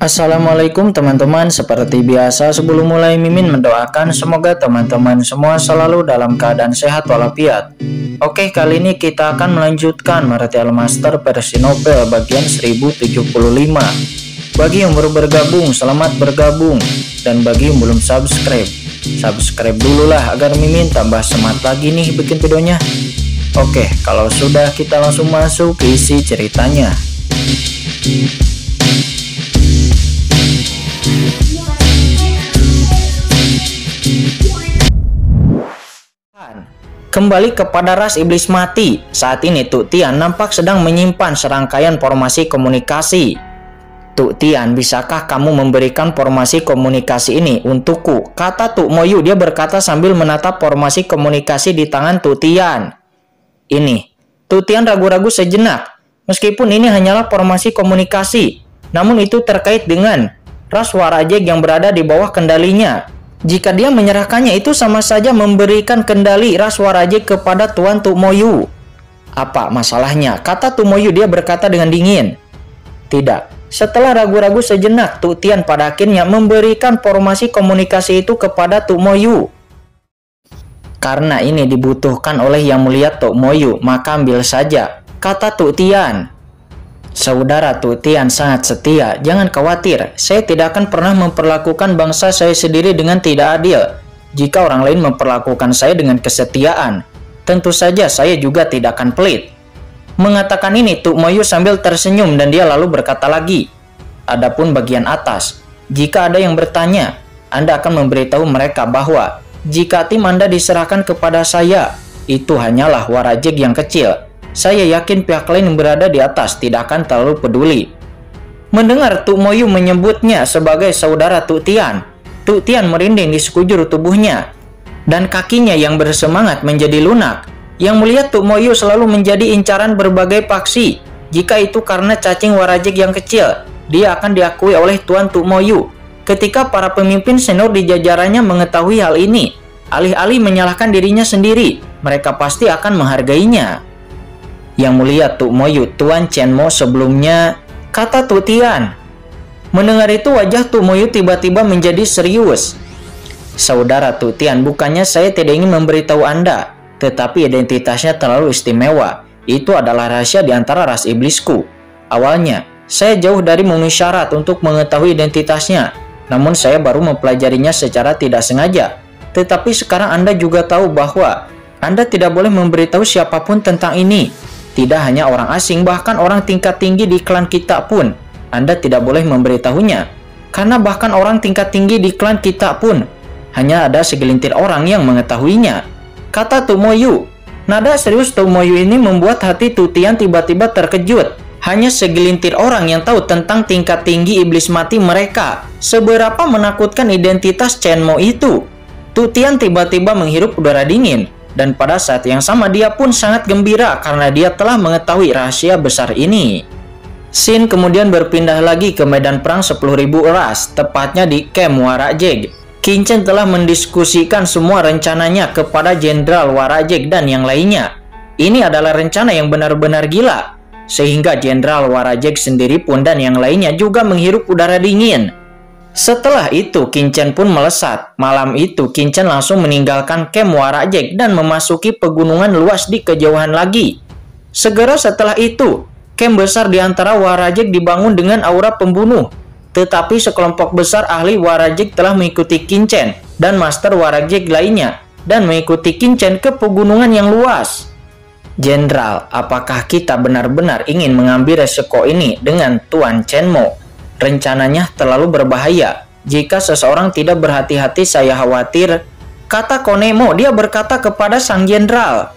Assalamualaikum teman-teman, seperti biasa sebelum mulai Mimin mendoakan semoga teman-teman semua selalu dalam keadaan sehat walafiat. Oke, kali ini kita akan melanjutkan Martial Master versi novel bagian 1075. Bagi yang baru bergabung, selamat bergabung. Dan bagi yang belum subscribe dulu lah agar Mimin tambah semangat lagi nih bikin videonya. Oke, kalau sudah kita langsung masuk ke isi ceritanya. Kembali kepada ras iblis mati. Saat ini Tuk Tian nampak sedang menyimpan serangkaian formasi komunikasi. Tuk Tian, bisakah kamu memberikan formasi komunikasi ini untukku? Kata Tuk Moyu. Dia berkata sambil menatap formasi komunikasi di tangan Tuk Tian. Ini. Tuk Tian ragu-ragu sejenak. Meskipun ini hanyalah formasi komunikasi, namun itu terkait dengan ras Warajeg yang berada di bawah kendalinya. Jika dia menyerahkannya, itu sama saja memberikan kendali ras Warajeg kepada Tuan Tuk Moyu. Apa masalahnya? Kata Tuk Moyu. Dia berkata dengan dingin. Tidak. Setelah ragu-ragu sejenak, Tuk Tian pada akhirnya memberikan formasi komunikasi itu kepada Tuk Moyu. Karena ini dibutuhkan oleh Yang Mulia Tuk Moyu, maka ambil saja, kata Tuk Tian. Saudara Tuk Tian sangat setia, jangan khawatir. Saya tidak akan pernah memperlakukan bangsa saya sendiri dengan tidak adil. Jika orang lain memperlakukan saya dengan kesetiaan, tentu saja saya juga tidak akan pelit. Mengatakan ini, Tuk Moyu sambil tersenyum dan dia lalu berkata lagi. Adapun bagian atas, jika ada yang bertanya, Anda akan memberitahu mereka bahwa jika tim Anda diserahkan kepada saya, itu hanyalah Warajeg yang kecil. Saya yakin pihak lain yang berada di atas tidak akan terlalu peduli. Mendengar Tuk Moyu menyebutnya sebagai saudara Tuk Tian merinding di sekujur tubuhnya. Dan kakinya yang bersemangat menjadi lunak. Yang Mulia Tuk Moyu selalu menjadi incaran berbagai paksi. Jika itu karena cacing Warajeg yang kecil, dia akan diakui oleh Tuan Tuk Moyu. Ketika para pemimpin senior di jajarannya mengetahui hal ini, alih-alih menyalahkan dirinya sendiri, mereka pasti akan menghargainya. Yang Mulia Tuk Moyu, Tuan Chen Mo sebelumnya, kata Tuk Tian. Mendengar itu wajah Tuk Moyu tiba-tiba menjadi serius. Saudara Tuk Tian, bukannya saya tidak ingin memberitahu Anda, tetapi identitasnya terlalu istimewa. Itu adalah rahasia di antara ras iblisku. Awalnya, saya jauh dari memenuhi syarat untuk mengetahui identitasnya, namun saya baru mempelajarinya secara tidak sengaja. Tetapi sekarang Anda juga tahu bahwa Anda tidak boleh memberitahu siapapun tentang ini. Tidak hanya orang asing, bahkan orang tingkat tinggi di klan kita pun Anda tidak boleh memberitahunya. Karena bahkan orang tingkat tinggi di klan kita pun hanya ada segelintir orang yang mengetahuinya, kata Tuk Moyu. Nada serius Tuk Moyu ini membuat hati Tuk Tian tiba-tiba terkejut. Hanya segelintir orang yang tahu tentang tingkat tinggi iblis mati mereka. Seberapa menakutkan identitas Chen Mo itu. Tuk Tian tiba-tiba menghirup udara dingin. Dan pada saat yang sama dia pun sangat gembira karena dia telah mengetahui rahasia besar ini. Scene kemudian berpindah lagi ke medan perang 10.000 ras, tepatnya di camp Warajeg. Qin Chen telah mendiskusikan semua rencananya kepada Jenderal Warajeg dan yang lainnya. Ini adalah rencana yang benar-benar gila, sehingga Jenderal Warajeg sendiri pun dan yang lainnya juga menghirup udara dingin. Setelah itu Qin Chen pun melesat. Malam itu Qin Chen langsung meninggalkan camp Warajeg dan memasuki pegunungan luas di kejauhan lagi. Segera setelah itu, camp besar di antara Warajeg dibangun dengan aura pembunuh. Tetapi sekelompok besar ahli Warajeg telah mengikuti Qin Chen dan master Warajeg lainnya dan mengikuti Qin Chen ke pegunungan yang luas. Jenderal, apakah kita benar-benar ingin mengambil resiko ini dengan Tuan Chen Mo? Rencananya terlalu berbahaya. Jika seseorang tidak berhati-hati, saya khawatir, kata Konemo. Dia berkata kepada sang jenderal.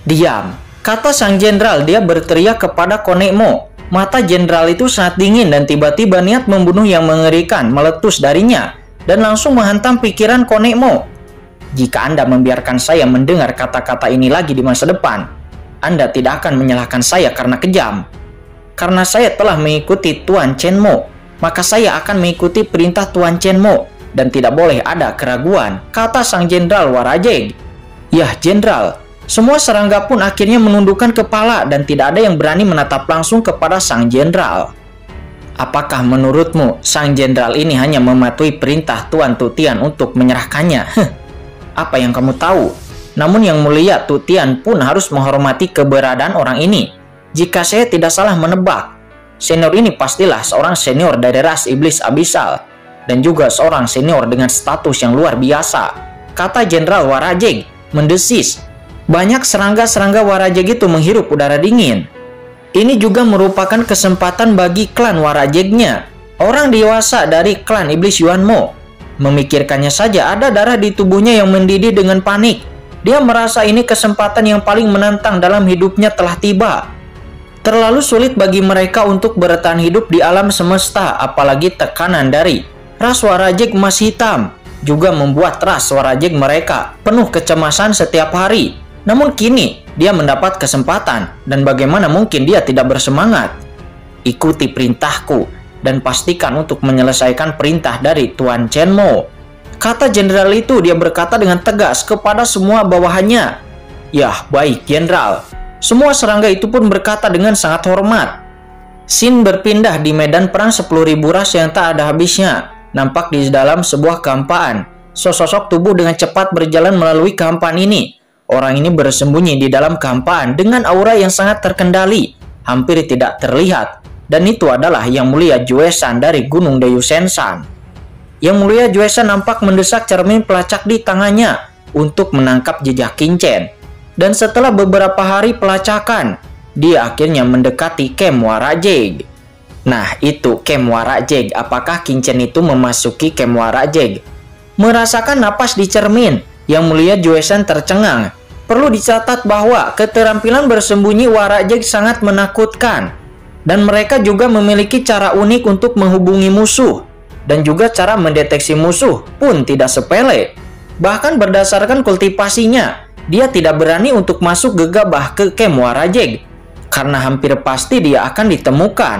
Diam, kata sang jenderal. Dia berteriak kepada Konemo. Mata jenderal itu sangat dingin dan tiba-tiba niat membunuh yang mengerikan meletus darinya dan langsung menghantam pikiran Konemo. Jika Anda membiarkan saya mendengar kata-kata ini lagi di masa depan, Anda tidak akan menyalahkan saya karena kejam. Karena saya telah mengikuti Tuan Chen Mo, maka saya akan mengikuti perintah Tuan Chen Mo dan tidak boleh ada keraguan, kata sang jenderal Warajeg. Yah jenderal, Semua serangga pun akhirnya menundukkan kepala dan tidak ada yang berani menatap langsung kepada sang jenderal. Apakah menurutmu sang jenderal ini hanya mematuhi perintah Tuan Tu Tian untuk menyerahkannya? Apa yang kamu tahu? Namun yang mulia, Tu Tian pun harus menghormati keberadaan orang ini. Jika saya tidak salah menebak, senior ini pastilah seorang senior dari ras iblis abisal dan juga seorang senior dengan status yang luar biasa, kata Jenderal Warajeg mendesis. Banyak serangga-serangga Warajeg itu menghirup udara dingin. Ini juga merupakan kesempatan bagi klan Warajegnya, orang dewasa dari klan iblis Yuanmo. Memikirkannya saja ada darah di tubuhnya yang mendidih dengan panik. Dia merasa ini kesempatan yang paling menantang dalam hidupnya telah tiba. Terlalu sulit bagi mereka untuk bertahan hidup di alam semesta, apalagi tekanan dari ras Warajeg emas hitam juga membuat ras Warajeg mereka penuh kecemasan setiap hari. Namun kini dia mendapat kesempatan dan bagaimana mungkin dia tidak bersemangat. Ikuti perintahku dan pastikan untuk menyelesaikan perintah dari Tuan Chen Mo, kata jenderal itu. Dia berkata dengan tegas kepada semua bawahannya. Yah, baik jenderal. Semua serangga itu pun berkata dengan sangat hormat. Scene berpindah di medan perang 10.000 ras yang tak ada habisnya. Nampak di dalam sebuah kehampaan. Sosok tubuh dengan cepat berjalan melalui kehampaan ini. Orang ini bersembunyi di dalam kehampaan dengan aura yang sangat terkendali, hampir tidak terlihat. Dan itu adalah Yang Mulia Juesan dari Gunung Deyu Sensan. Yang Mulia Juesan nampak mendesak cermin pelacak di tangannya untuk menangkap jejak Qingchen. Dan setelah beberapa hari pelacakan, dia akhirnya mendekati Camp Warajeg. Nah, itu Camp Warajeg. Apakah Qingchen itu memasuki Camp Warajeg? Merasakan napas di cermin, Yang Mulia Juesan tercengang. Perlu dicatat bahwa keterampilan bersembunyi Warajeg sangat menakutkan. Dan mereka juga memiliki cara unik untuk menghubungi musuh. Dan juga cara mendeteksi musuh pun tidak sepele. Bahkan berdasarkan kultivasinya, dia tidak berani untuk masuk gegabah ke Camp Warajeg karena hampir pasti dia akan ditemukan.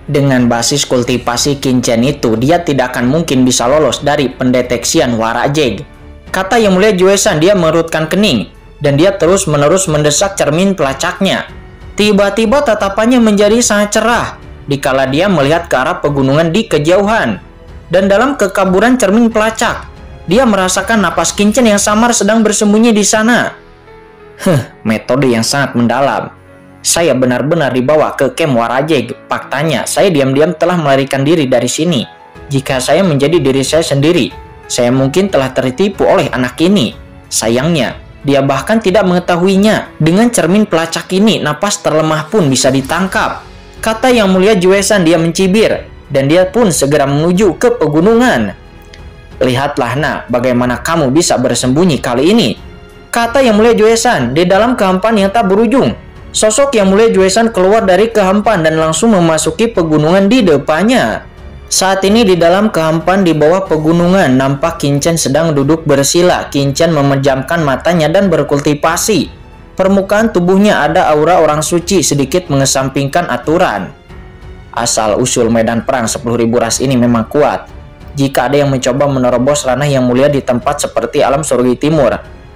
Dengan basis kultivasi Qingchen itu, dia tidak akan mungkin bisa lolos dari pendeteksian Warajeg, kata Yang Mulia Juesan. Dia mengerutkan kening dan dia terus-menerus mendesak cermin pelacaknya. Tiba-tiba tatapannya menjadi sangat cerah dikala dia melihat ke arah pegunungan di kejauhan. Dan dalam kekaburan cermin pelacak, dia merasakan napas Qingchen yang samar sedang bersembunyi di sana. Metode yang sangat mendalam. Saya benar-benar dibawa ke Camp Warajeg. Faktanya, saya diam-diam telah melarikan diri dari sini. Jika saya menjadi diri saya sendiri, saya mungkin telah tertipu oleh anak ini. Sayangnya, dia bahkan tidak mengetahuinya. Dengan cermin pelacak ini, napas terlemah pun bisa ditangkap, kata Yang Mulia Juesan. Dia mencibir, dan dia pun segera menuju ke pegunungan. Lihatlah nak, bagaimana kamu bisa bersembunyi kali ini, kata Yang Mulia Juesan. Di dalam kehampaan yang tak berujung, sosok Yang Mulia Juesan keluar dari kehampaan dan langsung memasuki pegunungan di depannya. Saat ini di dalam kehampaan di bawah pegunungan, nampak Qingchen sedang duduk bersila. Qingchen memejamkan matanya dan berkultivasi. Permukaan tubuhnya ada aura orang suci, sedikit mengesampingkan aturan. Asal-usul medan perang 10.000 ras ini memang kuat. Jika ada yang mencoba menerobos ranah Yang Mulia di tempat seperti alam surgawi timur,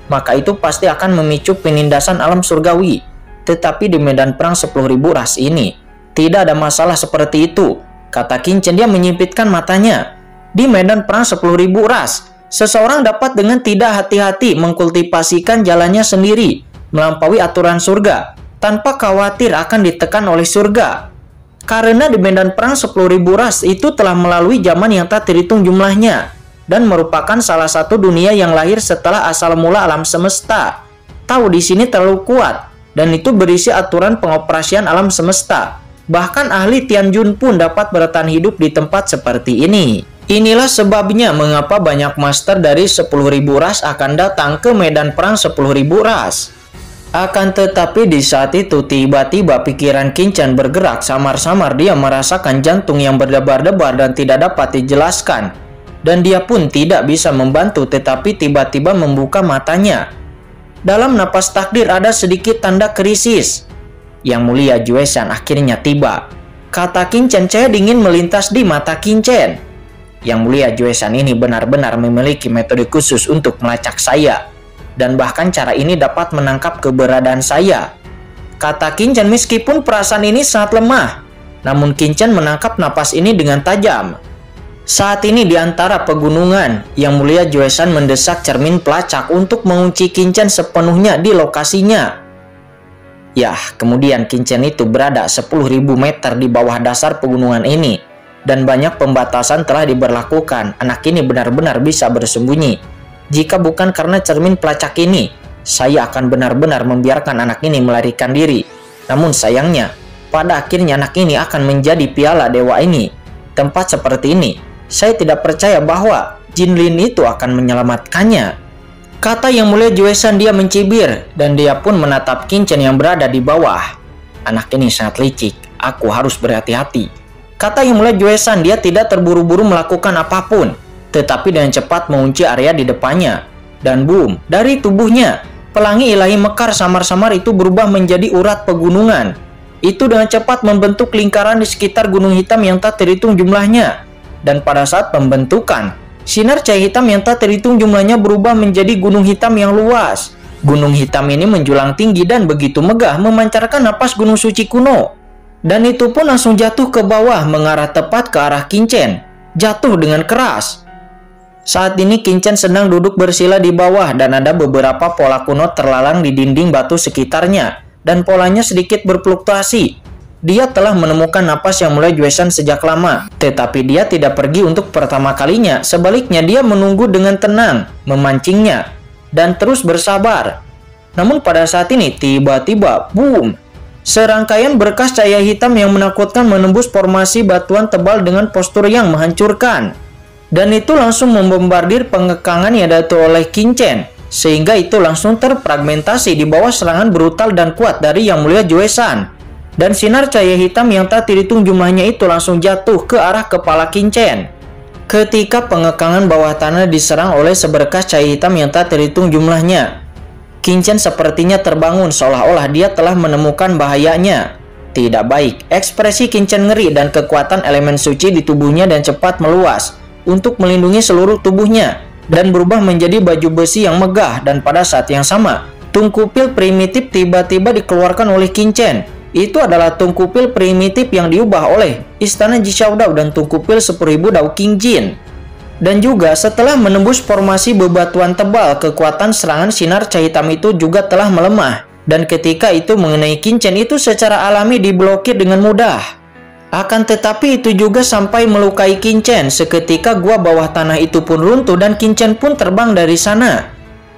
maka itu pasti akan memicu penindasan alam surgawi. Tetapi di medan perang 10.000 ras ini, tidak ada masalah seperti itu, kata Qingchen. Dia menyipitkan matanya. Di medan perang 10.000 ras, seseorang dapat dengan tidak hati-hati mengkultivasikan jalannya sendiri, melampaui aturan surga, tanpa khawatir akan ditekan oleh surga. Karena di medan perang 10.000 ras itu telah melalui zaman yang tak terhitung jumlahnya, dan merupakan salah satu dunia yang lahir setelah asal mula alam semesta. Tahu di sini terlalu kuat, dan itu berisi aturan pengoperasian alam semesta. Bahkan ahli Tianjun pun dapat bertahan hidup di tempat seperti ini. Inilah sebabnya mengapa banyak master dari 10.000 ras akan datang ke medan perang 10.000 ras. Akan tetapi di saat itu tiba-tiba pikiran Qingchen bergerak samar-samar. Dia merasakan jantung yang berdebar-debar dan tidak dapat dijelaskan. Dan dia pun tidak bisa membantu, tetapi tiba-tiba membuka matanya. Dalam napas takdir ada sedikit tanda krisis. Yang Mulia Juesan akhirnya tiba, kata Qingchen. Cahaya dingin melintas di mata Qingchen. Yang Mulia Juesan ini benar-benar memiliki metode khusus untuk melacak saya. Dan bahkan cara ini dapat menangkap keberadaan saya, kata Qingchen. Meskipun perasaan ini sangat lemah, namun Qin menangkap napas ini dengan tajam. Saat ini di antara pegunungan, Yang Mulia Juesan mendesak cermin pelacak untuk mengunci Qin sepenuhnya di lokasinya. Yah, kemudian Qin itu berada 10.000 meter di bawah dasar pegunungan ini, dan banyak pembatasan telah diberlakukan. Anak ini benar-benar bisa bersembunyi. Jika bukan karena cermin pelacak ini, saya akan benar-benar membiarkan anak ini melarikan diri. Namun sayangnya, pada akhirnya anak ini akan menjadi piala dewa ini. Tempat seperti ini, saya tidak percaya bahwa Jin Lin itu akan menyelamatkannya, kata Yang Mulia Juesan. Dia mencibir dan dia pun menatap Qin yang berada di bawah. Anak ini sangat licik, aku harus berhati-hati, kata Yang Mulia Juesan. Dia tidak terburu-buru melakukan apapun, tetapi dengan cepat mengunci area di depannya. Dan boom, dari tubuhnya, pelangi ilahi mekar samar-samar itu berubah menjadi urat pegunungan. Itu dengan cepat membentuk lingkaran di sekitar gunung hitam yang tak terhitung jumlahnya. Dan pada saat pembentukan, sinar cahaya hitam yang tak terhitung jumlahnya berubah menjadi gunung hitam yang luas. Gunung hitam ini menjulang tinggi dan begitu megah memancarkan napas gunung suci kuno. Dan itu pun langsung jatuh ke bawah mengarah tepat ke arah Qin. Jatuh dengan keras. Saat ini Qin sedang duduk bersila di bawah dan ada beberapa pola kuno terlalang di dinding batu sekitarnya. Dan polanya sedikit berfluktuasi. Dia telah menemukan napas Yang Mulia Juesan sejak lama, tetapi dia tidak pergi untuk pertama kalinya. Sebaliknya, dia menunggu dengan tenang, memancingnya, dan terus bersabar. Namun pada saat ini, tiba-tiba, boom! Serangkaian berkas cahaya hitam yang menakutkan menembus formasi batuan tebal dengan postur yang menghancurkan. Dan itu langsung membombardir pengekangan yang diatur oleh Qin, sehingga itu langsung terfragmentasi di bawah serangan brutal dan kuat dari Yang Mulia Juesan. Dan sinar cahaya hitam yang tak terhitung jumlahnya itu langsung jatuh ke arah kepala Qin. Ketika pengekangan bawah tanah diserang oleh seberkas cahaya hitam yang tak terhitung jumlahnya, Qin sepertinya terbangun seolah-olah dia telah menemukan bahayanya. Tidak baik, ekspresi Qin ngeri dan kekuatan elemen suci di tubuhnya dan cepat meluas untuk melindungi seluruh tubuhnya dan berubah menjadi baju besi yang megah. Dan pada saat yang sama, tungkupil primitif tiba-tiba dikeluarkan oleh Qin. Itu adalah tungkupil primitif yang diubah oleh Istana Jishaodao dan tungkupil 10.000 Dao King Jin. Dan juga setelah menembus formasi bebatuan tebal, kekuatan serangan sinar cahaya hitam itu juga telah melemah. Dan ketika itu mengenai Qin itu secara alami diblokir dengan mudah. Akan tetapi itu juga sampai melukai Qin. Seketika gua bawah tanah itu pun runtuh dan Qin pun terbang dari sana.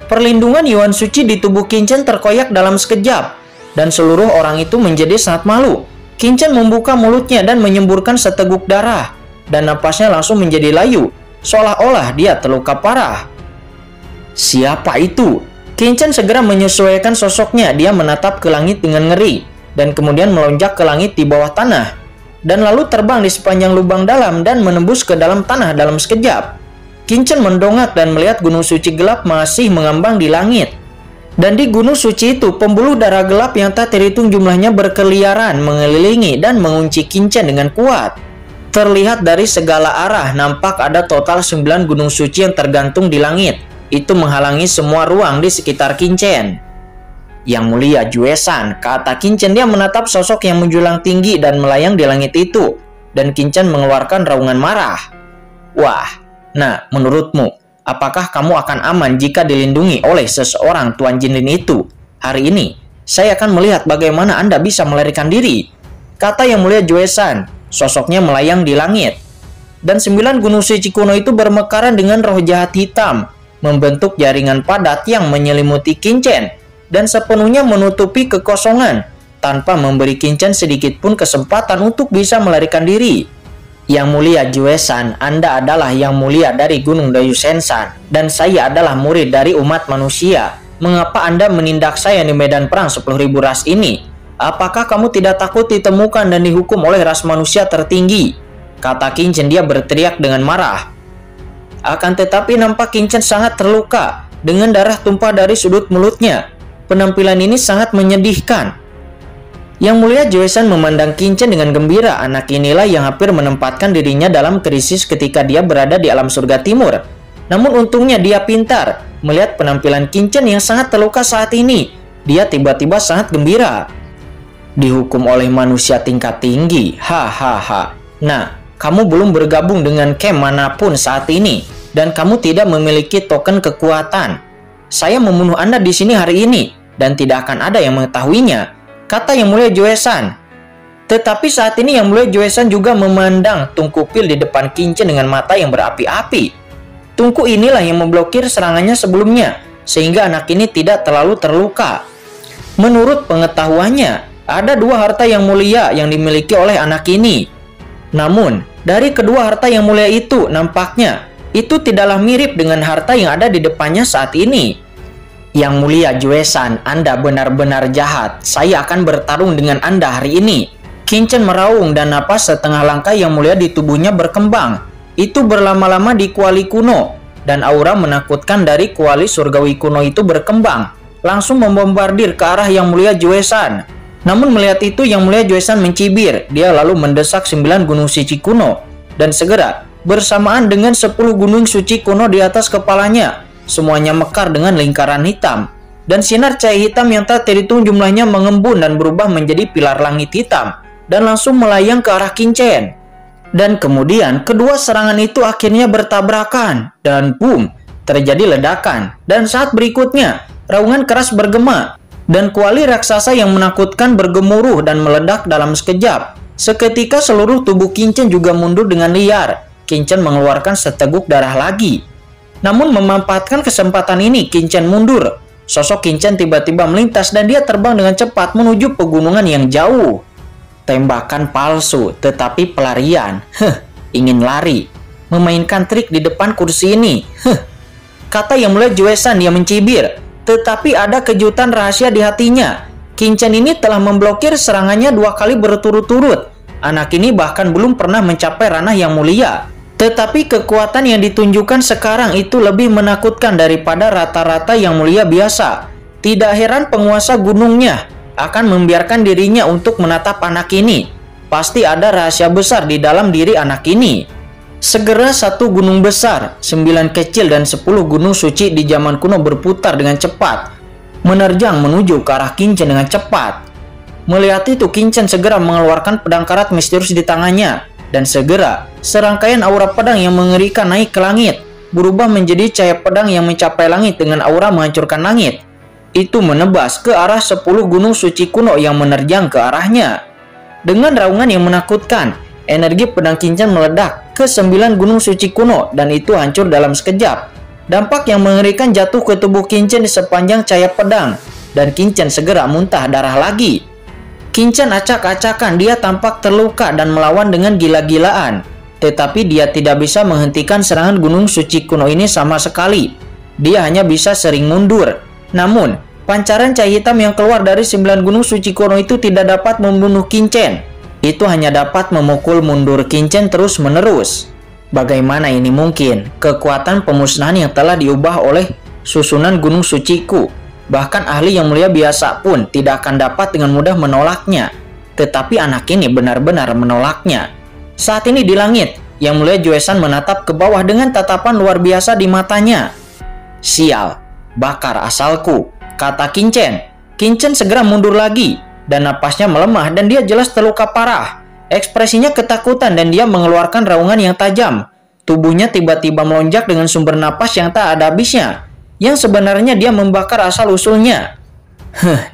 Perlindungan Yuan Suci di tubuh Qin terkoyak dalam sekejap. Dan seluruh orang itu menjadi sangat malu. Qin membuka mulutnya dan menyemburkan seteguk darah. Dan napasnya langsung menjadi layu, seolah-olah dia terluka parah. Siapa itu? Qin segera menyesuaikan sosoknya. Dia menatap ke langit dengan ngeri. Dan kemudian melonjak ke langit di bawah tanah. Dan lalu terbang di sepanjang lubang dalam dan menembus ke dalam tanah dalam sekejap. Qin mendongak dan melihat gunung suci gelap masih mengambang di langit. Dan di gunung suci itu, pembuluh darah gelap yang tak terhitung jumlahnya berkeliaran, mengelilingi dan mengunci Qin dengan kuat. Terlihat dari segala arah, nampak ada total 9 gunung suci yang tergantung di langit. Itu menghalangi semua ruang di sekitar Qin. Yang Mulia Juesan, kata Qin. Dia menatap sosok yang menjulang tinggi dan melayang di langit itu. Dan Qin mengeluarkan raungan marah. Wah, nah menurutmu, apakah kamu akan aman jika dilindungi oleh seseorang Tuan Jin Lin itu? Hari ini, saya akan melihat bagaimana Anda bisa melarikan diri, kata Yang Mulia Juesan. Sosoknya melayang di langit. Dan 9 gunung suci kuno itu bermekaran dengan roh jahat hitam, membentuk jaringan padat yang menyelimuti Qin dan sepenuhnya menutupi kekosongan, tanpa memberi Qin sedikit pun kesempatan untuk bisa melarikan diri. Yang Mulia Juesan, Anda adalah Yang Mulia dari Gunung Dayu-Sensan, dan saya adalah murid dari umat manusia. Mengapa Anda menindak saya di medan perang 10.000 ras ini? Apakah kamu tidak takut ditemukan dan dihukum oleh ras manusia tertinggi? Kata Qin. Dia berteriak dengan marah. Akan tetapi nampak Qin sangat terluka, dengan darah tumpah dari sudut mulutnya. Penampilan ini sangat menyedihkan. Yang Mulia Juesan memandang Qin dengan gembira. Anak inilah yang hampir menempatkan dirinya dalam krisis ketika dia berada di alam surga timur. Namun untungnya dia pintar. Melihat penampilan Qin yang sangat terluka saat ini, dia tiba-tiba sangat gembira. Dihukum oleh manusia tingkat tinggi. Hahaha. Nah, kamu belum bergabung dengan camp manapun saat ini, dan kamu tidak memiliki token kekuatan. Saya membunuh Anda di sini hari ini, dan tidak akan ada yang mengetahuinya, kata Yang Mulia Joe-san. Tetapi saat ini Yang Mulia Joe-san juga memandang Tunku Pil di depan Qin-chen dengan mata yang berapi-api. Tunku inilah yang memblokir serangannya sebelumnya, sehingga anak ini tidak terlalu terluka. Menurut pengetahuannya, ada 2 harta yang mulia yang dimiliki oleh anak ini. Namun, dari kedua harta yang mulia itu nampaknya itu tidaklah mirip dengan harta yang ada di depannya saat ini. Yang Mulia Joe-san, Anda benar-benar jahat. Saya akan bertarung dengan Anda hari ini. Qin-chen meraung dan napas setengah langkah Yang Mulia di tubuhnya berkembang. Itu berlama-lama di kuali kuno, dan aura menakutkan dari kuali surgawi kuno itu berkembang, langsung membombardir ke arah Yang Mulia Joe-san. Namun melihat itu Yang Mulia Joe-san mencibir. Dia lalu mendesak 9 gunung suci kuno, dan segera bersamaan dengan 10 gunung suci kuno di atas kepalanya, semuanya mekar dengan lingkaran hitam, dan sinar cahaya hitam yang tak terhitung jumlahnya mengembun dan berubah menjadi pilar langit hitam, dan langsung melayang ke arah Qin-chen. Dan kemudian kedua serangan itu akhirnya bertabrakan, dan boom, terjadi ledakan. Dan saat berikutnya raungan keras bergema, dan kuali raksasa yang menakutkan bergemuruh dan meledak dalam sekejap. Seketika seluruh tubuh Qin-chen juga mundur dengan liar. Qin-chen mengeluarkan seteguk darah lagi. Namun memanfaatkan kesempatan ini, Qin-chen mundur. Sosok Qin-chen tiba-tiba melintas dan dia terbang dengan cepat menuju pegunungan yang jauh. Tembakan palsu, tetapi pelarian. Ingin lari. Memainkan trik di depan kursi ini. Kata Yang Mulia Joe-san, dia mencibir. Tetapi ada kejutan rahasia di hatinya. Qin-chen ini telah memblokir serangannya 2 kali berturut-turut. Anak ini bahkan belum pernah mencapai ranah Yang Mulia. Tetapi kekuatan yang ditunjukkan sekarang itu lebih menakutkan daripada rata-rata Yang Mulia biasa. Tidak heran penguasa gunungnya akan membiarkan dirinya untuk menatap anak ini. Pasti ada rahasia besar di dalam diri anak ini. Segera 1 gunung besar, 9 kecil, dan 10 gunung suci di zaman kuno berputar dengan cepat, menerjang menuju ke arah Qin-chen dengan cepat. Melihat itu, Qin-chen segera mengeluarkan pedang karat misterius di tangannya, dan segera serangkaian aura pedang yang mengerikan naik ke langit, berubah menjadi cahaya pedang yang mencapai langit dengan aura menghancurkan langit. Itu menebas ke arah 10 gunung suci kuno yang menerjang ke arahnya. Dengan raungan yang menakutkan, energi pedang Qin-chen meledak ke 9 gunung suci kuno, dan itu hancur dalam sekejap. Dampak yang mengerikan jatuh ke tubuh Qin-chen di sepanjang cahaya pedang, dan Qin-chen segera muntah darah lagi. Qin-chen acak-acakan, dia tampak terluka dan melawan dengan gila-gilaan. Tetapi dia tidak bisa menghentikan serangan gunung suci kuno ini sama sekali. Dia hanya bisa sering mundur. Namun, pancaran cahaya hitam yang keluar dari 9 gunung suci kuno itu tidak dapat membunuh Qin-chen. Itu hanya dapat memukul mundur Qin-chen terus-menerus. Bagaimana ini mungkin? Kekuatan pemusnahan yang telah diubah oleh susunan gunung suciku. Bahkan ahli Yang Mulia biasa pun tidak akan dapat dengan mudah menolaknya. Tetapi anak ini benar-benar menolaknya. Saat ini di langit, Yang Mulia Joe-san menatap ke bawah dengan tatapan luar biasa di matanya. Sial, bakar asalku, kata Qin-chen. Qin-chen segera mundur lagi, dan napasnya melemah dan dia jelas terluka parah. Ekspresinya ketakutan dan dia mengeluarkan raungan yang tajam. Tubuhnya tiba-tiba melonjak dengan sumber napas yang tak ada habisnya, yang sebenarnya dia membakar asal-usulnya.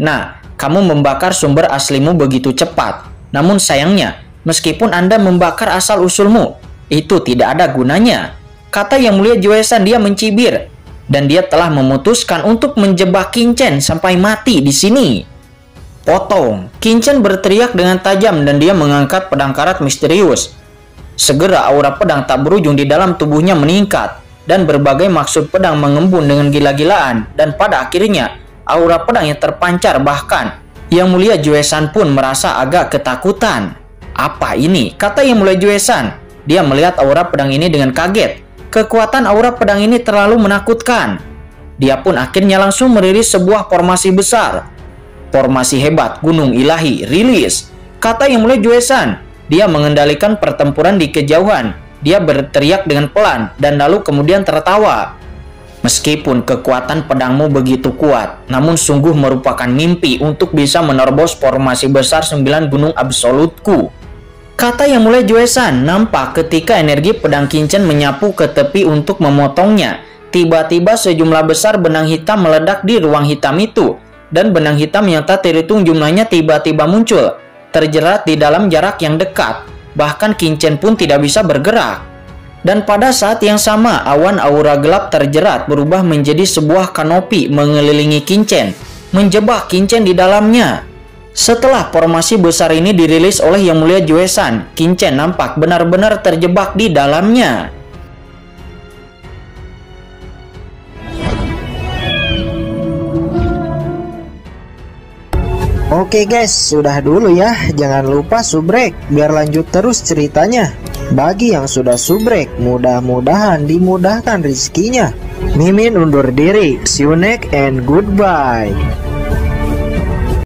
Nah, kamu membakar sumber aslimu begitu cepat. Namun sayangnya, meskipun Anda membakar asal-usulmu, itu tidak ada gunanya. Kata Yang Mulia Joe-san, dia mencibir. Dan dia telah memutuskan untuk menjebak Qin-chen sampai mati di sini. Potong. Qin-chen berteriak dengan tajam dan dia mengangkat pedang karat misterius. Segera aura pedang tak berujung di dalam tubuhnya meningkat, dan berbagai maksud pedang mengembun dengan gila-gilaan, dan pada akhirnya aura pedang yang terpancar. Bahkan Yang Mulia Joe-san pun merasa agak ketakutan. Apa ini? Kata Yang Mulia Joe-san. Dia melihat aura pedang ini dengan kaget. Kekuatan aura pedang ini terlalu menakutkan. Dia pun akhirnya langsung merilis sebuah formasi besar. Formasi hebat Gunung Ilahi, rilis. Kata Yang Mulia Joe-san. Dia mengendalikan pertempuran di kejauhan. Dia berteriak dengan pelan dan lalu kemudian tertawa. Meskipun kekuatan pedangmu begitu kuat, namun sungguh merupakan mimpi untuk bisa menerobos formasi besar 9 gunung absolutku. Kata Yang Mulia Juesan nampak ketika energi pedang Qin Chen menyapu ke tepi untuk memotongnya. Tiba-tiba sejumlah besar benang hitam meledak di ruang hitam itu, dan benang hitam yang tak terhitung jumlahnya tiba-tiba muncul, terjerat di dalam jarak yang dekat. Bahkan Qin Chen pun tidak bisa bergerak. Dan pada saat yang sama, awan aura gelap terjerat berubah menjadi sebuah kanopi mengelilingi Qin Chen, menjebak Qin Chen di dalamnya. Setelah formasi besar ini dirilis oleh Yang Mulia Juesan, Qin Chen nampak benar-benar terjebak di dalamnya. Oke guys, sudah dulu ya. Jangan lupa subrek biar lanjut terus ceritanya. Bagi yang sudah subrek, mudah-mudahan dimudahkan rezekinya. Mimin undur diri. See you next and goodbye.